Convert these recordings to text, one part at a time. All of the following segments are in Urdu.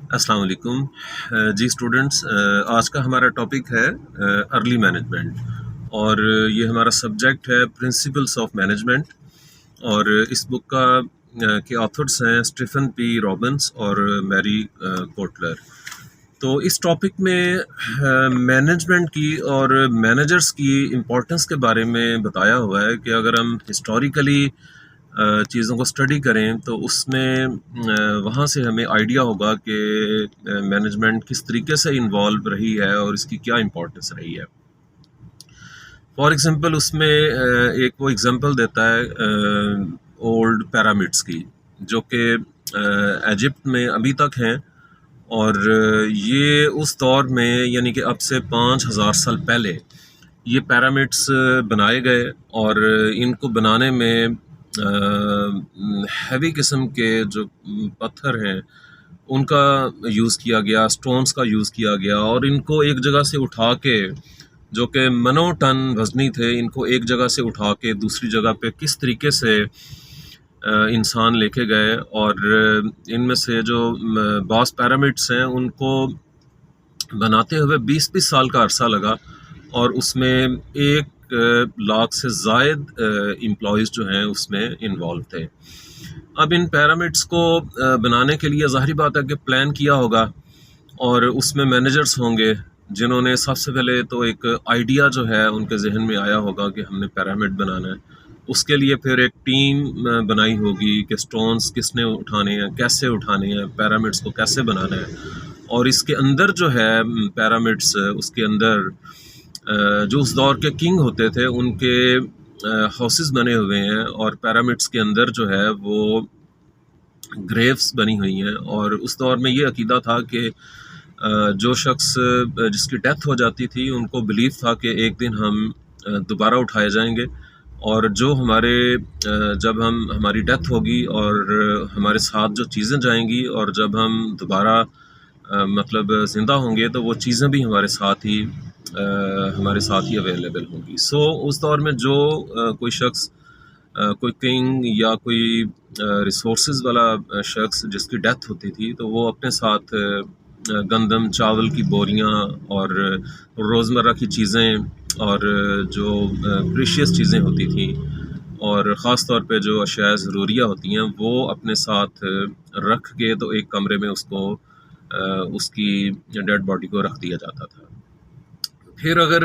السلام علیکم جی اسٹوڈنٹس، آج کا ہمارا ٹاپک ہے ارلی مینجمنٹ، اور یہ ہمارا سبجیکٹ ہے پرنسپلس آف مینجمنٹ، اور اس بک کا کے آتھرس ہیں اسٹیفن پی رابنس اور میری کوٹلر۔ تو اس ٹاپک میں مینجمنٹ کی اور مینیجرس کی امپورٹنس کے بارے میں بتایا ہوا ہے کہ اگر ہم ہسٹوریکلی چیزوں کو اسٹڈی کریں تو اس میں وہاں سے ہمیں آئیڈیا ہوگا کہ مینجمنٹ کس طریقے سے انوالو رہی ہے اور اس کی کیا امپورٹنس رہی ہے۔ فار ایگزامپل اس میں ایک وہ ایگزامپل دیتا ہے اولڈ پیرامڈس کی، جو کہ ایجپٹ میں ابھی تک ہیں، اور یہ اس دور میں یعنی کہ اب سے 5000 سال پہلے یہ پیرامڈس بنائے گئے، اور ان کو بنانے میں ہیوی قسم کے جو پتھر ہیں ان کا یوز کیا گیا، سٹونز کا یوز کیا گیا، اور ان کو ایک جگہ سے اٹھا کے، جو کہ منو ٹن وزنی تھے، ان کو ایک جگہ سے اٹھا کے دوسری جگہ پہ کس طریقے سے انسان لے کے گئے، اور ان میں سے جو بعض پیرامڈس ہیں ان کو بناتے ہوئے 20 سال کا عرصہ لگا، اور اس میں 1 لاکھ سے زائد امپلائیز جو ہیں اس میں انوالو تھے۔ اب ان پیرامڈس کو بنانے کے لیے ظاہری بات ہے کہ پلان کیا ہوگا، اور اس میں مینیجرز ہوں گے جنہوں نے سب سے پہلے تو ایک آئیڈیا جو ہے ان کے ذہن میں آیا ہوگا کہ ہم نے پیرامڈ بنانا ہے۔ اس کے لیے پھر ایک ٹیم بنائی ہوگی کہ سٹونز کس نے اٹھانے ہیں، کیسے اٹھانے ہیں، پیرامڈس کو کیسے بنانا ہے، اور اس کے اندر جو ہے پیرامڈس، اس کے اندر جو اس دور کے کنگ ہوتے تھے ان کے ہاؤسز بنے ہوئے ہیں، اور پیرامڈس کے اندر جو ہے وہ گریوز بنی ہوئی ہیں، اور اس دور میں یہ عقیدہ تھا کہ جو شخص جس کی ڈیتھ ہو جاتی تھی ان کو بلیف تھا کہ ایک دن ہم دوبارہ اٹھائے جائیں گے، اور جو جب ہماری ڈیتھ ہوگی اور ہمارے ساتھ جو چیزیں جائیں گی، اور جب ہم دوبارہ مطلب زندہ ہوں گے تو وہ چیزیں بھی ہمارے ساتھ ہی اویلیبل ہوں گی۔ سو اس دور میں جو کوئی شخص، کوئی کنگ یا کوئی ریسورسز والا شخص جس کی ڈیتھ ہوتی تھی تو وہ اپنے ساتھ گندم، چاول کی بوریاں، اور روزمرہ کی چیزیں، اور جو پریشیس چیزیں ہوتی تھیں، اور خاص طور پہ جو اشیاء ضروریہ ہوتی ہیں وہ اپنے ساتھ رکھ کے تو ایک کمرے میں اس کی ڈیڈ باڈی کو رکھ دیا جاتا تھا۔ پھر اگر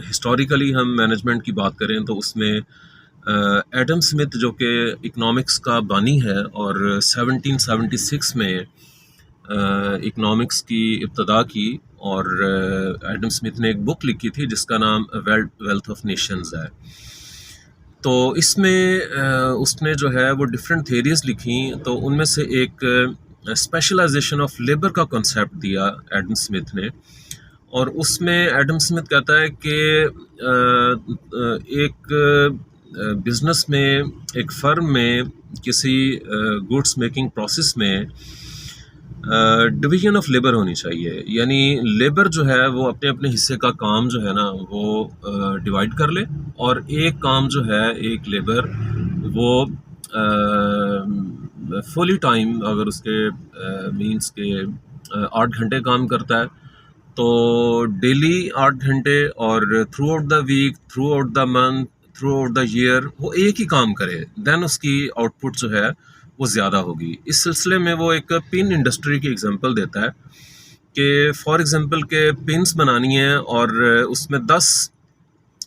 ہسٹوریکلی ہم مینجمنٹ کی بات کریں تو اس میں ایڈم اسمتھ جو کہ اکنامکس کا بانی ہے، اور 1776 میں اکنامکس کی ابتدا کی، اور ایڈم اسمتھ نے ایک بک لکھی تھی جس کا نام ویلتھ آف نیشنز ہے۔ تو اس میں اس نے جو ہے وہ ڈفرینٹ تھیریز لکھیں، تو ان میں سے ایک اسپیشلائزیشن آف لیبر کا کنسیپٹ دیا ایڈم اسمتھ نے، اور اس میں ایڈم اسمتھ کہتا ہے کہ ایک بزنس میں، ایک فرم میں، کسی گڈس میکنگ پروسیس میں ڈویژن آف لیبر ہونی چاہیے، یعنی لیبر جو ہے وہ اپنے اپنے حصے کا کام جو ہے نا وہ ڈیوائڈ کر لے، اور ایک کام جو ہے، ایک لیبر وہ فلی ٹائم، اگر اس کے مینس کے 8 گھنٹے کام کرتا ہے تو ڈیلی 8 گھنٹے، اور throughout the week, throughout the month, throughout the year وہ ایک ہی کام کرے، دین اس کی آؤٹ پٹ جو ہے وہ زیادہ ہوگی۔ اس سلسلے میں وہ ایک پن انڈسٹری کی ایگزامپل دیتا ہے کہ فار ایگزامپل کہ پنس بنانی ہے، اور اس میں 10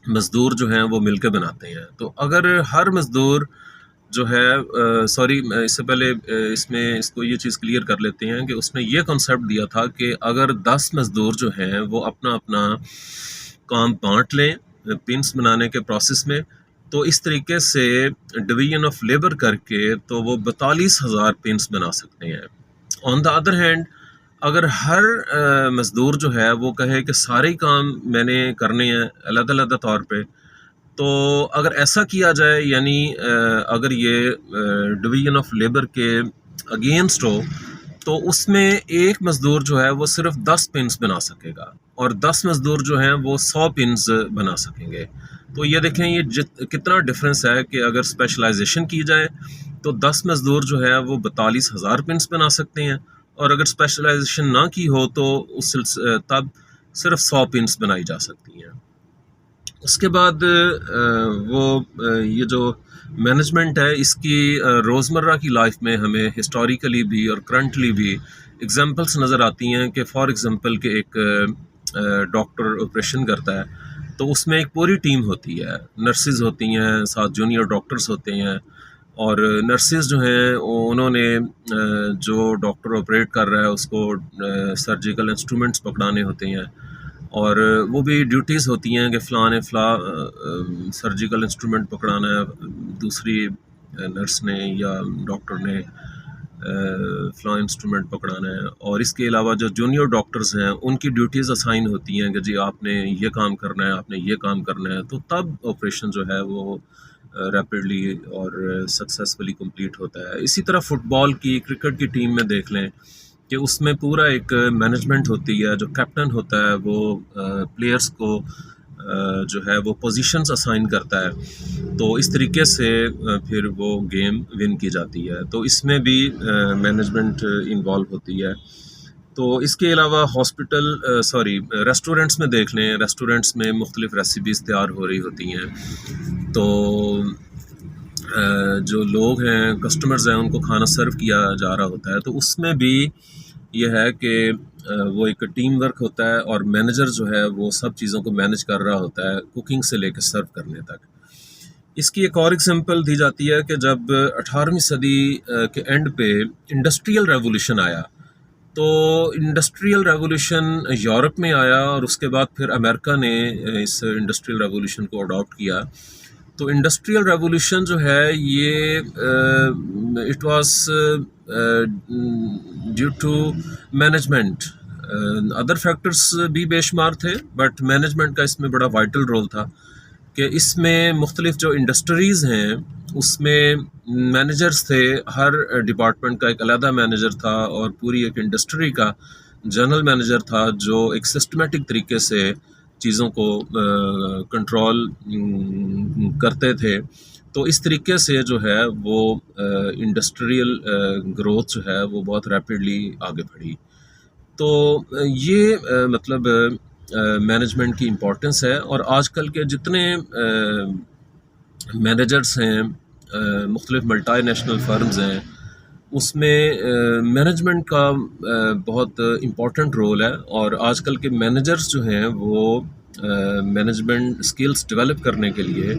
مزدور جو ہیں وہ مل کے بناتے ہیں، تو اگر ہر مزدور جو ہے اس سے پہلے اس کو یہ چیز کلیئر کر لیتے ہیں کہ اس نے یہ کنسیپٹ دیا تھا کہ اگر 10 مزدور جو ہیں وہ اپنا اپنا کام بانٹ لیں پنس بنانے کے پروسیس میں، تو اس طریقے سے ڈویژن آف لیبر کر کے تو وہ 42,000 پنس بنا سکتے ہیں۔ آن دا ادر ہینڈ اگر ہر مزدور جو ہے وہ کہے کہ سارے کام میں نے کرنے ہیں علیحدہ علیحدہ طور پہ، تو اگر ایسا کیا جائے، یعنی اگر یہ ڈویژن آف لیبر کے اگینسٹ ہو، تو اس میں ایک مزدور جو ہے وہ صرف 10 پنس بنا سکے گا، اور 10 مزدور جو ہیں وہ 100 پنس بنا سکیں گے۔ تو یہ دیکھیں یہ کتنا ڈفرینس ہے کہ اگر اسپیشلائزیشن کی جائے تو 10 مزدور جو ہے وہ 42,000 پنس بنا سکتے ہیں، اور اگر اسپیشلائزیشن نہ کی ہو تو اس تب صرف 100 پنس بنائی جا سکتی ہیں۔ اس کے بعد وہ یہ جو مینجمنٹ ہے اس کی روزمرہ کی لائف میں ہمیں ہسٹوریکلی بھی اور کرنٹلی بھی ایگزامپلس نظر آتی ہیں کہ فار ایگزامپل کہ ایک ڈاکٹر آپریشن کرتا ہے تو اس میں ایک پوری ٹیم ہوتی ہے، نرسز ہوتی ہیں، ساتھ جونیئر ڈاکٹرز ہوتے ہیں، اور نرسز جو ہیں انہوں نے جو ڈاکٹر آپریٹ کر رہا ہے اس کو سرجیکل انسٹرومنٹس پکڑانے ہوتے ہیں، اور وہ بھی ڈیوٹیز ہوتی ہیں کہ فلاں نے فلاں سرجیکل انسٹرومنٹ پکڑانا ہے، دوسری نرس نے یا ڈاکٹر نے فلاں انسٹرومنٹ پکڑانا ہے، اور اس کے علاوہ جو جونیئر ڈاکٹرز ہیں ان کی ڈیوٹیز اسائن ہوتی ہیں کہ جی آپ نے یہ کام کرنا ہے، آپ نے یہ کام کرنا ہے، تو تب آپریشن جو ہے وہ ریپڈلی اور سکسیسفلی کمپلیٹ ہوتا ہے۔ اسی طرح فٹ بال کی، کرکٹ کی ٹیم میں دیکھ لیں کہ اس میں پورا ایک مینجمنٹ ہوتی ہے، جو کیپٹن ہوتا ہے وہ پلیئرز کو جو ہے وہ پوزیشنز اسائن کرتا ہے، تو اس طریقے سے پھر وہ گیم ون کی جاتی ہے، تو اس میں بھی مینجمنٹ انوالو ہوتی ہے۔ تو اس کے علاوہ ریسٹورنٹس میں دیکھ لیں، ریسٹورنٹس میں مختلف ریسیپیز تیار ہو رہی ہوتی ہیں، تو جو لوگ ہیں، کسٹمرز ہیں، ان کو کھانا سرو کیا جا رہا ہوتا ہے، تو اس میں بھی یہ ہے کہ وہ ایک ٹیم ورک ہوتا ہے، اور مینیجر جو ہے وہ سب چیزوں کو مینیج کر رہا ہوتا ہے، کوکنگ سے لے کے سرو کرنے تک۔ اس کی ایک اور ایگزامپل دی جاتی ہے کہ جب 18ویں صدی کے اینڈ پہ انڈسٹریل ریولوشن آیا، تو انڈسٹریل ریولوشن یورپ میں آیا، اور اس کے بعد پھر امریکہ نے اس انڈسٹریل ریولوشن کو اڈاپٹ کیا۔ تو انڈسٹریل ریولوشن جو ہے یہ it was due to management, other factors بھی بے شمار تھے، بٹ مینجمنٹ کا اس میں بڑا وائٹل رول تھا کہ اس میں مختلف جو انڈسٹریز ہیں اس میں مینیجرز تھے، ہر ڈپارٹمنٹ کا ایک علیحدہ مینیجر تھا، اور پوری ایک انڈسٹری کا جنرل مینیجر تھا جو ایک سسٹمیٹک طریقے سے چیزوں کو کنٹرول کرتے تھے۔ تو اس طریقے سے جو ہے وہ انڈسٹریل گروتھ جو ہے وہ بہت ریپڈلی آگے بڑھی۔ تو یہ مطلب مینجمنٹ کی امپورٹنس ہے، اور آج کل کے جتنے مینیجرز ہیں مختلف ملٹی نیشنل فرمز ہیں، اس میں مینجمنٹ کا بہت امپورٹنٹ رول ہے، اور آج کل کے مینیجرز جو ہیں وہ مینجمنٹ اسکلس ڈیولپ کرنے کے لیے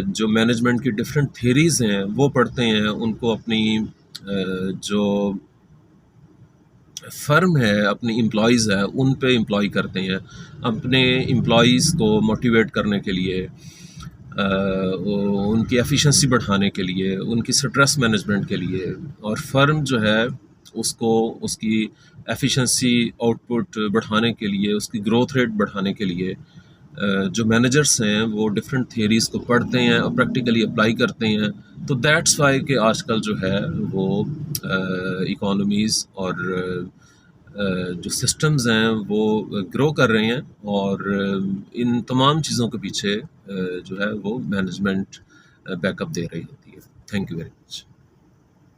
جو مینجمنٹ کی ڈفرینٹ تھیریز ہیں وہ پڑھتے ہیں، ان کو اپنی جو فرم ہے، اپنی امپلائیز ہے، ان پہ امپلائی کرتے ہیں، اپنے امپلائیز کو موٹیویٹ کرنے کے لیے، ان کی ایفیشنسی بڑھانے کے لیے، ان کی سٹریس مینجمنٹ کے لیے، اور فرم جو ہے اس کو اس کی ایفیشنسی آؤٹ پٹ بڑھانے کے لیے، اس کی گروتھ ریٹ بڑھانے کے لیے جو مینیجرس ہیں وہ ڈفرینٹ تھیریز کو پڑھتے ہیں اور پریکٹیکلی اپلائی کرتے ہیں۔ تو دیٹس وائی کہ آج کل جو ہے وہ اکانومیز اور جو سسٹمز ہیں وہ گرو کر رہے ہیں، اور ان تمام چیزوں کے پیچھے جو ہے وہ مینجمنٹ بیک اپ دے رہی ہوتی ہے۔ Thank you very much.